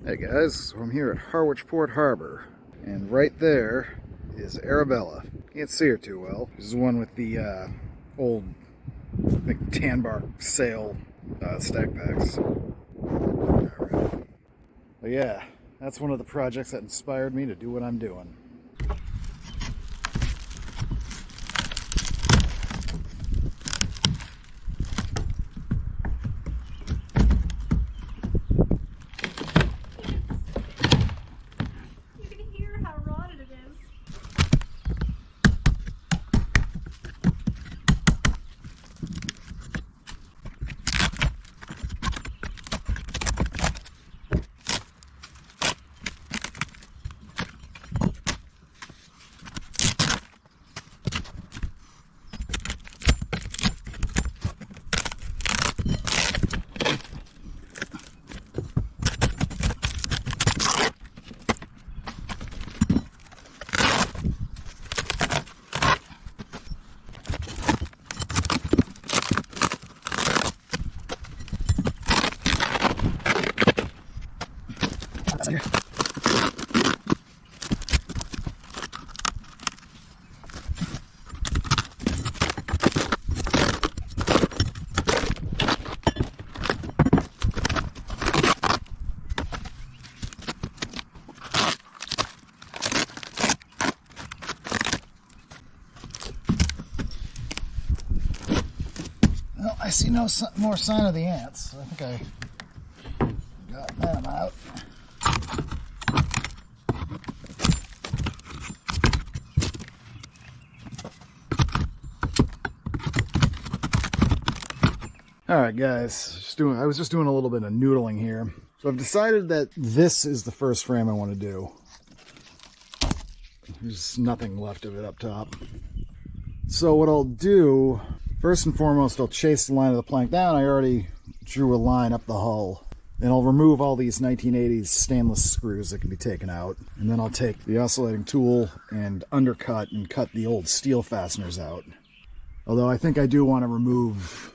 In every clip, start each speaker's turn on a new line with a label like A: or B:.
A: Hey guys, so I'm here at Harwich Port Harbor, and right there is Arabella. Can't see her too well. This is the one with the old tan bark sail stack packs. Alright. But yeah, that's one of the projects that inspired me to do what I'm doing. Well, I see no more sign of the ants, so I think I got them out. Alright guys, I was just doing a little bit of noodling here. So I've decided that this is the first frame I want to do. There's nothing left of it up top. So what I'll do, first and foremost, I'll chase the line of the plank down. I already drew a line up the hull. Then I'll remove all these 1980s stainless screws that can be taken out. And then I'll take the oscillating tool and undercut and cut the old steel fasteners out. Although I think I do want to remove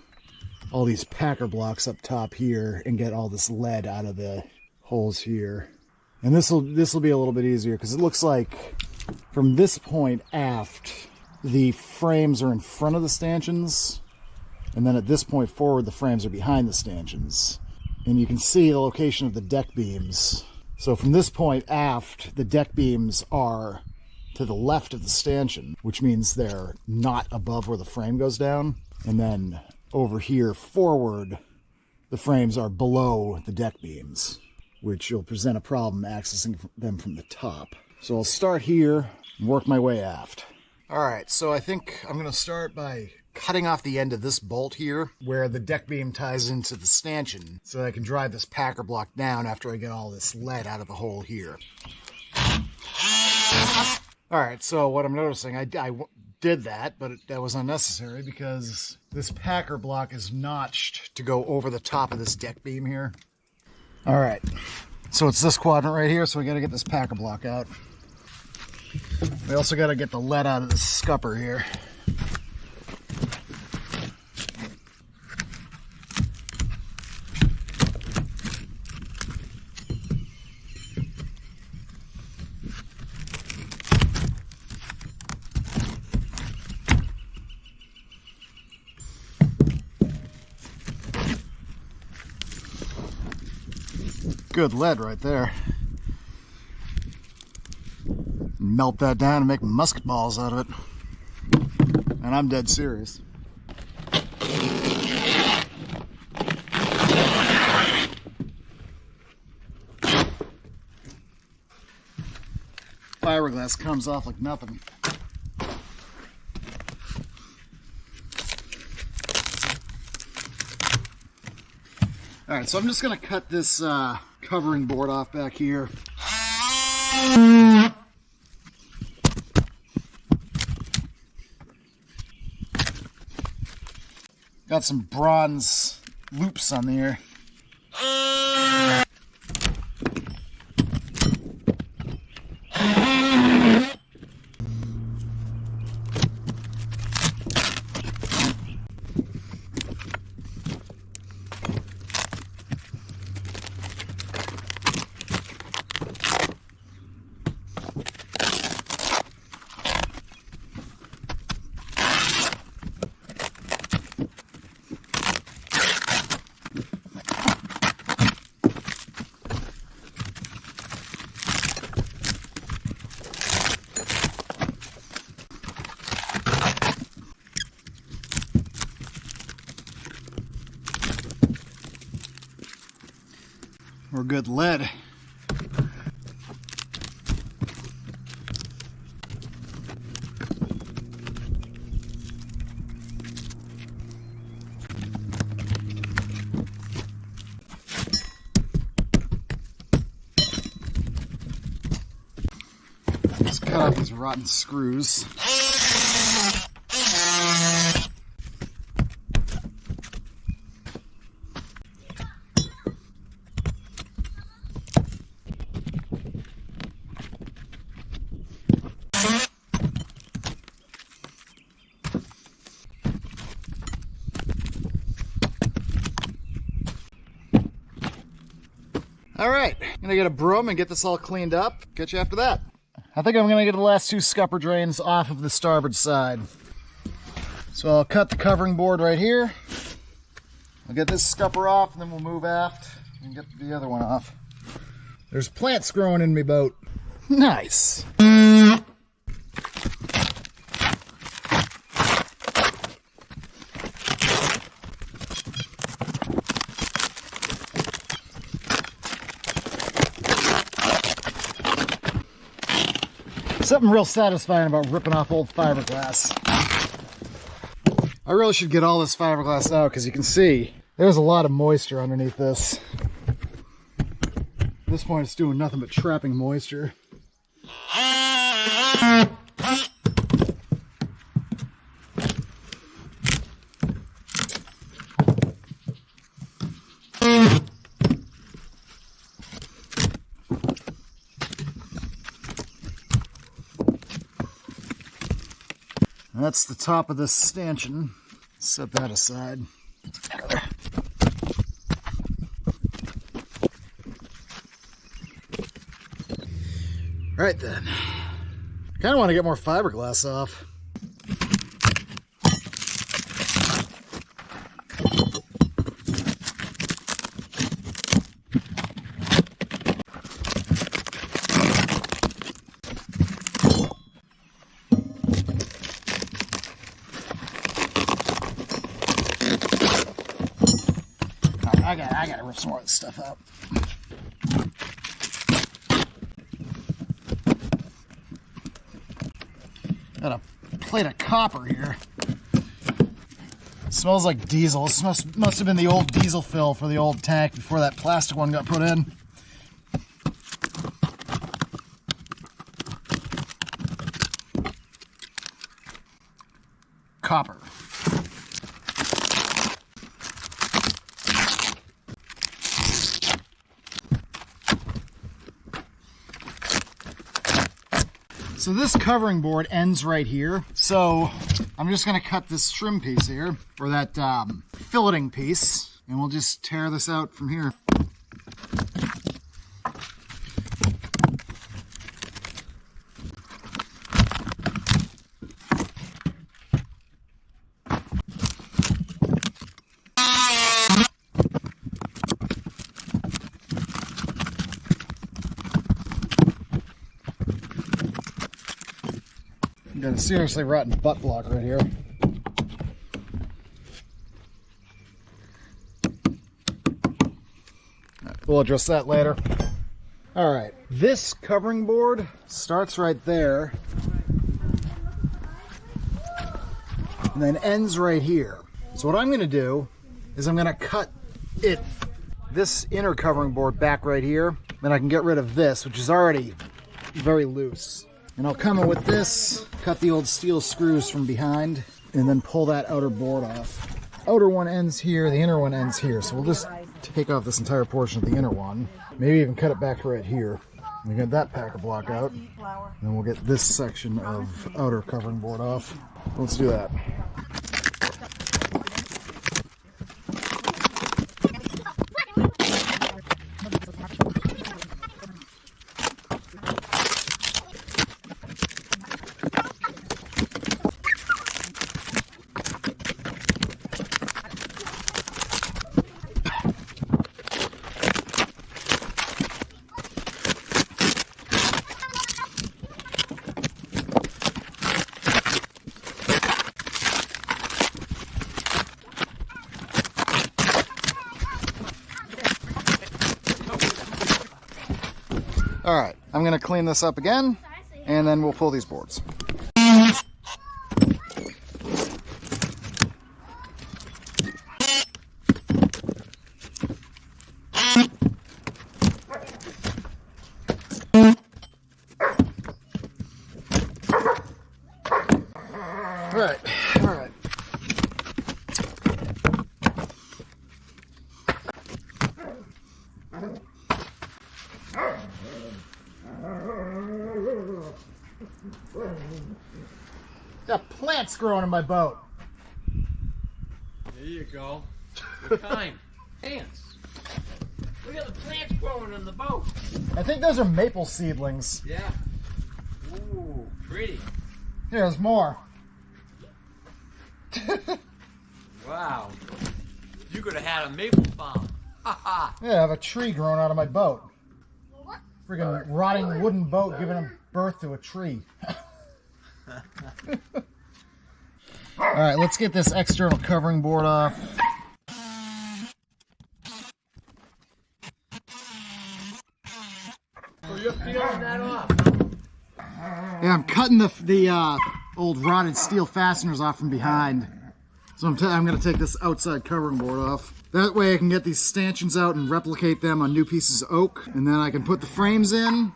A: all these packer blocks up top here and get all this lead out of the holes here. And this will be a little bit easier because it looks like from this point aft the frames are in front of the stanchions, and then at this point forward the frames are behind the stanchions. And you can see the location of the deck beams. So from this point aft, the deck beams are to the left of the stanchion, which means they're not above where the frame goes down. And then over here forward, the frames are below the deck beams, which will present a problem accessing them from the top. So I'll start here and work my way aft. Alright, so I think I'm going to start by cutting off the end of this bolt here, where the deck beam ties into the stanchion, so that I can drive this packer block down after I get all this lead out of the hole here. Alright, so what I'm noticing, I did that, but that was unnecessary because this packer block is notched to go over the top of this deck beam here. Alright, so it's this quadrant right here, so we got to get this packer block out. We also got to get the lead out of this scupper here. Good lead right there. Melt that down and make musket balls out of it. And I'm dead serious. Fiberglass comes off like nothing. Alright, so I'm just going to cut this covering board off back here. Got some bronze loops on there. or good lead. Just cut out these rotten screws. All right, I'm gonna get a broom and get this all cleaned up. Catch you after that. I think I'm gonna get the last two scupper drains off of the starboard side. So I'll cut the covering board right here. I'll get this scupper off and then we'll move aft and get the other one off. There's plants growing in my boat. Nice. Something real satisfying about ripping off old fiberglass. I really should get all this fiberglass out because you can see there's a lot of moisture underneath this. At this point it's doing nothing but trapping moisture. That's the top of this stanchion. Set that aside. Right then. Kind of want to get more fiberglass off. I gotta rip some more of this stuff out. Got a plate of copper here. It smells like diesel. This must have been the old diesel fill for the old tank before that plastic one got put in. Copper. So this covering board ends right here. So I'm just gonna cut this trim piece here, or that filleting piece, and we'll just tear this out from here. Got a seriously rotten butt block right here. We'll address that later. All right, this covering board starts right there and then ends right here. So what I'm going to do is I'm going to cut this inner covering board back right here. Then I can get rid of this, which is already very loose. And I'll come in with this, cut the old steel screws from behind, and then pull that outer board off. Outer one ends here, the inner one ends here. So we'll just take off this entire portion of the inner one. Maybe even cut it back right here. We get that packer block out. And then we'll get this section of outer covering board off. Let's do that. All right, I'm gonna clean this up again, and then we'll pull these boards. All right. Got plants growing in my boat.
B: There you go. What kind? Plants. Look at the plants growing in the boat.
A: I think those are maple seedlings.
B: Yeah. Ooh, pretty.
A: Here's more.
B: Wow. You could have had a maple farm. Ha ha.
A: Yeah, I have a tree growing out of my boat. Freaking rotting wooden boat giving birth to a tree. All right, let's get this external covering board off.
B: So you're peeling that off?
A: Yeah, I'm cutting the old rotted steel fasteners off from behind. So I'm going to take this outside covering board off. That way I can get these stanchions out and replicate them on new pieces of oak. And then I can put the frames in,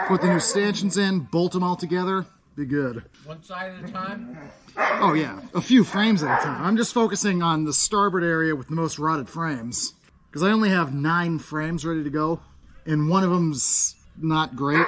A: put the new stanchions in, bolt them all together. Be good.
B: One side at a time?
A: Oh yeah, a few frames at a time. I'm just focusing on the starboard area with the most rotted frames. Because I only have 9 frames ready to go. And one of them's not great.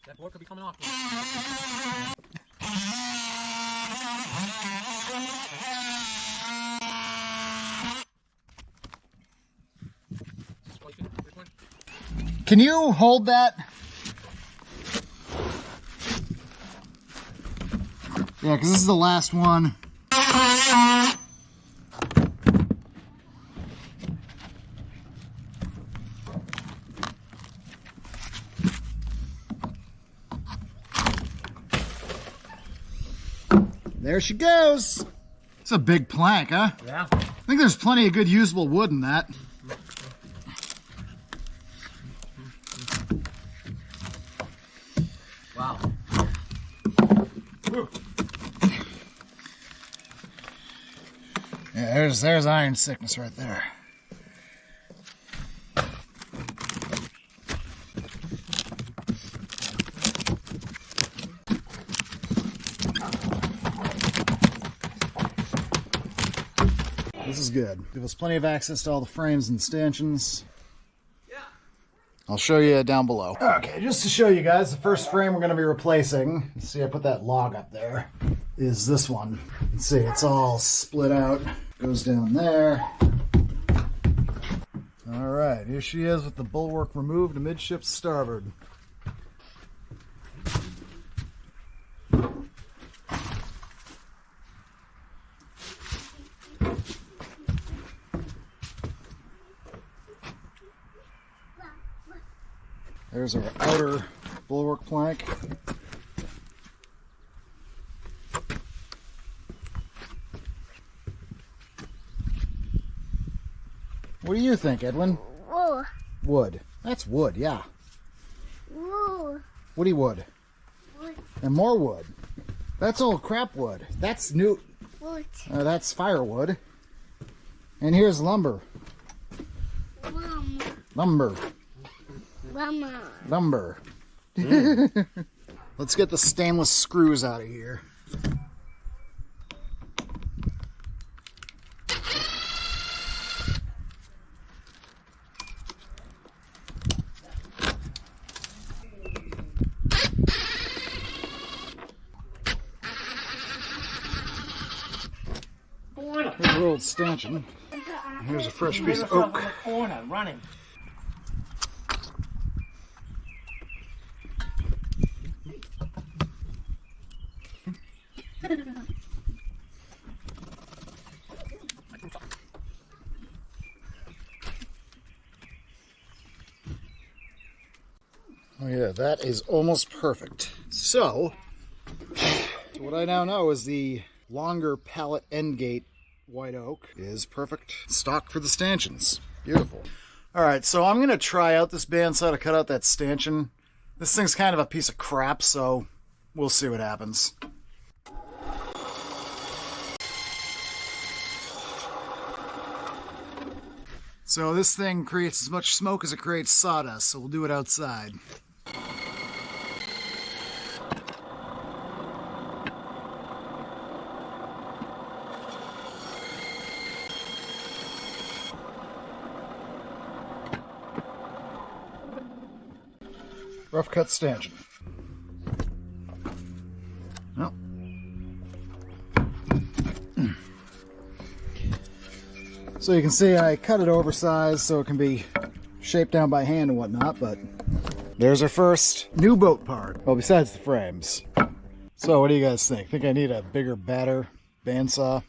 B: That board could be coming off.
A: Can you hold that? Yeah, because this is the last one. There she goes. It's a big plank, huh?
B: Yeah.
A: I think there's plenty of good usable wood in that.
B: Wow. Woo.
A: Yeah, there's iron sickness right there. This is good. Give us plenty of access to all the frames and stanchions.
B: Yeah.
A: I'll show you down below. Okay, just to show you guys, the first frame we're going to be replacing, see I put that log up there, is this one. You can see it's all split out. Goes down there. All right, here she is with the bulwark removed amidship starboard. There's our outer bulwark plank. What do you think, Edwin?
C: Wood.
A: Wood. That's wood, yeah.
C: Wood.
A: Woody wood.
C: Wood.
A: And more wood. That's old crap wood. That's new.
C: Wood.
A: That's firewood. And here's lumber.
C: Mama.
A: Lumber.
C: Mama.
A: Lumber. Let's get the stainless screws out of here. Here's our old stanchion. Here's a fresh piece of oak.
B: In the corner, running.
A: Oh yeah, that is almost perfect. So what I now know is the longer pallet end gate white oak is perfect stock for the stanchions. Beautiful. Alright, so I'm going to try out this bandsaw to cut out that stanchion. This thing's kind of a piece of crap, so we'll see what happens. So this thing creates as much smoke as it creates sawdust, so we'll do it outside. Rough cut stanchion. Oh. So you can see I cut it oversized so it can be shaped down by hand and whatnot, but there's our first new boat part. Well, besides the frames. So what do you guys think? Think I need a bigger, badder bandsaw?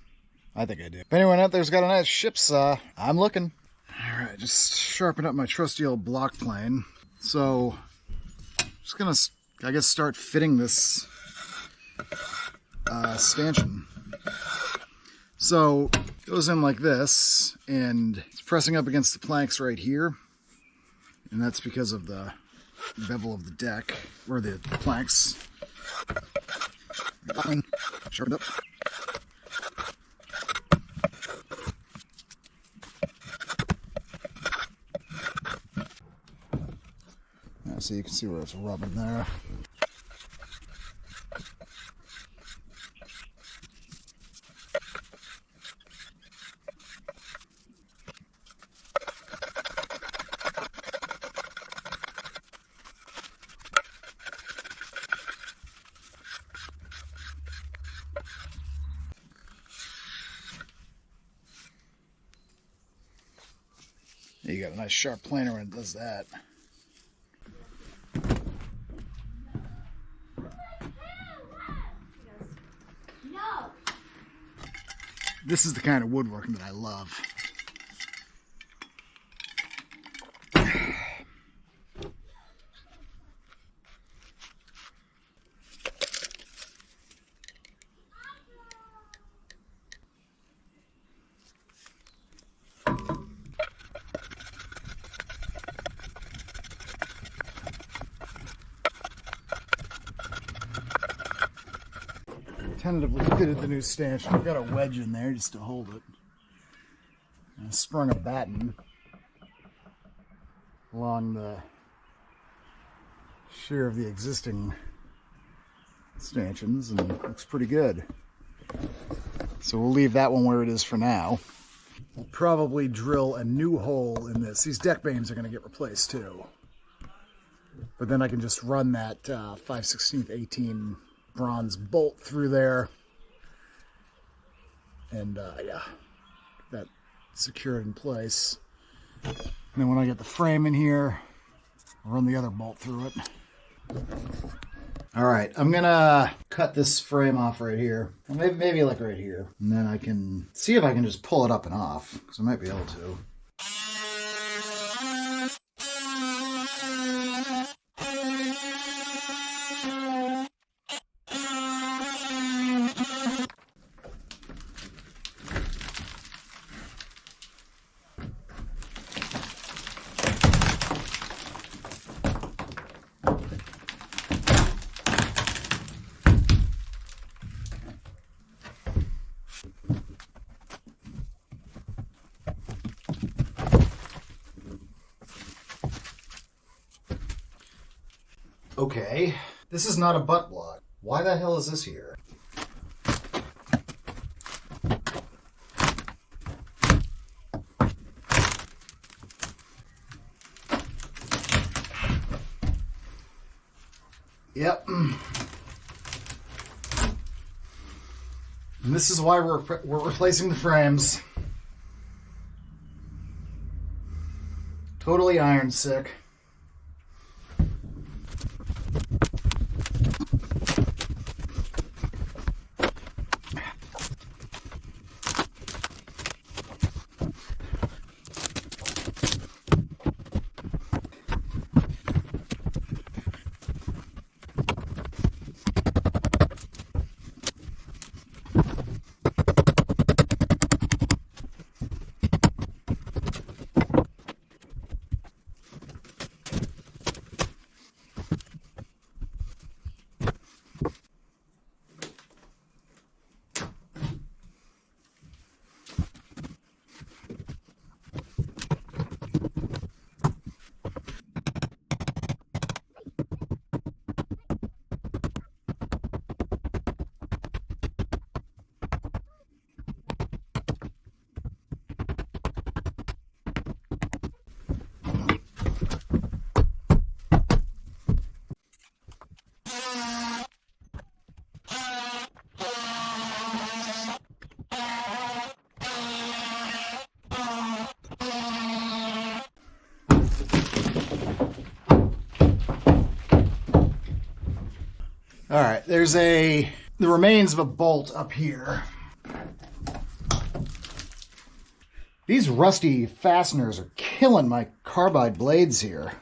A: I think I do. If anyone out there's got a nice ship saw, I'm looking. Alright, just sharpen up my trusty old block plane. So just gonna, I guess, start fitting this stanchion. So it goes in like this, and it's pressing up against the planks right here, and that's because of the bevel of the deck, or the planks. Sharpened up. So you can see where it's rubbing there. You got a nice sharp planer when it does that. This is the kind of woodworking that I love. Tentatively fitted the new stanchion. I've got a wedge in there just to hold it. I sprung a batten along the shear of the existing stanchions, and it looks pretty good. So we'll leave that one where it is for now. We'll probably drill a new hole in this. These deck beams are going to get replaced too. But then I can just run that 5/16 18 bronze bolt through there, and yeah, that secured in place. And then when I get the frame in here, I'll run the other bolt through it. All right, I'm gonna cut this frame off right here, maybe like right here, and then I can see if I can just pull it up and off, because I might be able to. Okay, This is not a butt block. Why the hell is this here? Yep. And this is why we're replacing the frames. Totally iron sick. All right, there's the remains of a bolt up here. These rusty fasteners are killing my carbide blades here.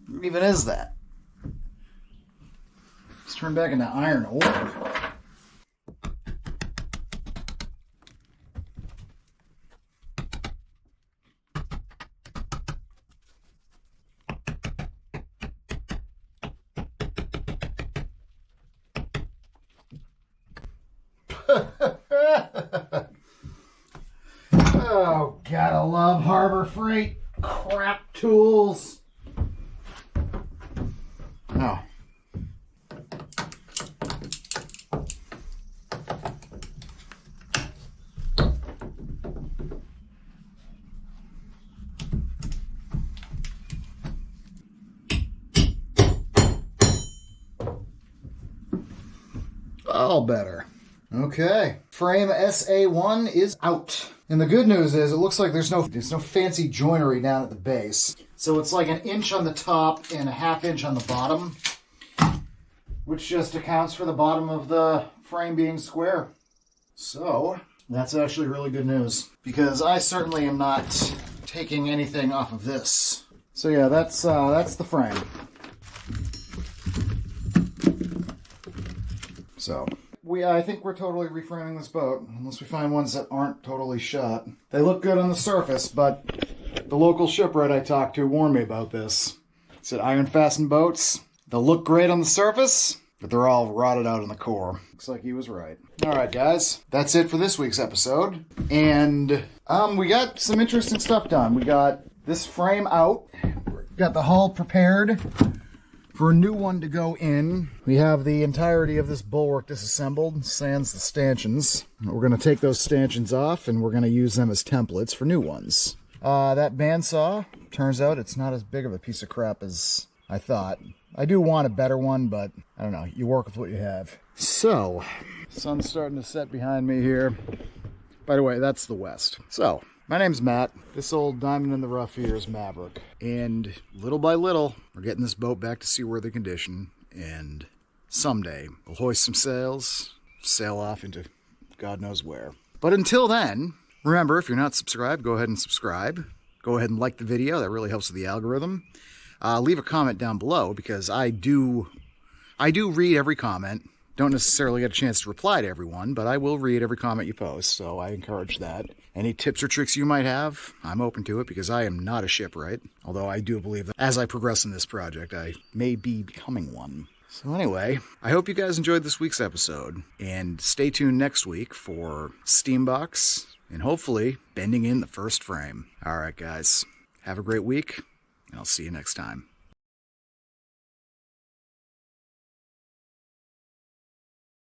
A: What even is that? Let's turn back into iron ore. Oh, gotta love Harbor Freight crap tools. Oh. All better. Okay. Frame SA1 is out. And the good news is it looks like there's no fancy joinery down at the base. So it's like 1 inch on the top and 1/2 inch on the bottom, which just accounts for the bottom of the frame being square. So that's actually really good news, because I certainly am not taking anything off of this. So yeah, that's the frame. So I think we're totally reframing this boat, unless we find ones that aren't totally shot. They look good on the surface, but the local shipwright I talked to warned me about this. He said iron fastened boats, they'll look great on the surface, but they're all rotted out in the core. Looks like he was right. Alright guys, that's it for this week's episode. And we got some interesting stuff done. We got this frame out, got the hull prepared for a new one to go in. We have the entirety of this bulwark disassembled, sans the stanchions. We're going to take those stanchions off and we're going to use them as templates for new ones. That bandsaw, turns out it's not as big of a piece of crap as I thought. I do want a better one, but I don't know, you work with what you have. So, sun's starting to set behind me here. By the way, that's the west. So, my name's Matt. This old diamond in the rough here is Maverick. And little by little, we're getting this boat back to seaworthy condition. And someday, we'll hoist some sails, sail off into God knows where. But until then, remember, if you're not subscribed, go ahead and subscribe. go ahead and like the video. That really helps with the algorithm. Leave a comment down below, because I do read every comment. Don't necessarily get a chance to reply to everyone, but I will read every comment you post, so I encourage that. Any tips or tricks you might have, I'm open to it, because I am not a shipwright. Although I do believe that as I progress in this project, I may be becoming one. So anyway, I hope you guys enjoyed this week's episode, and stay tuned next week for Steambox, and hopefully bending in the first frame. Alright guys, have a great week, and I'll see you next time.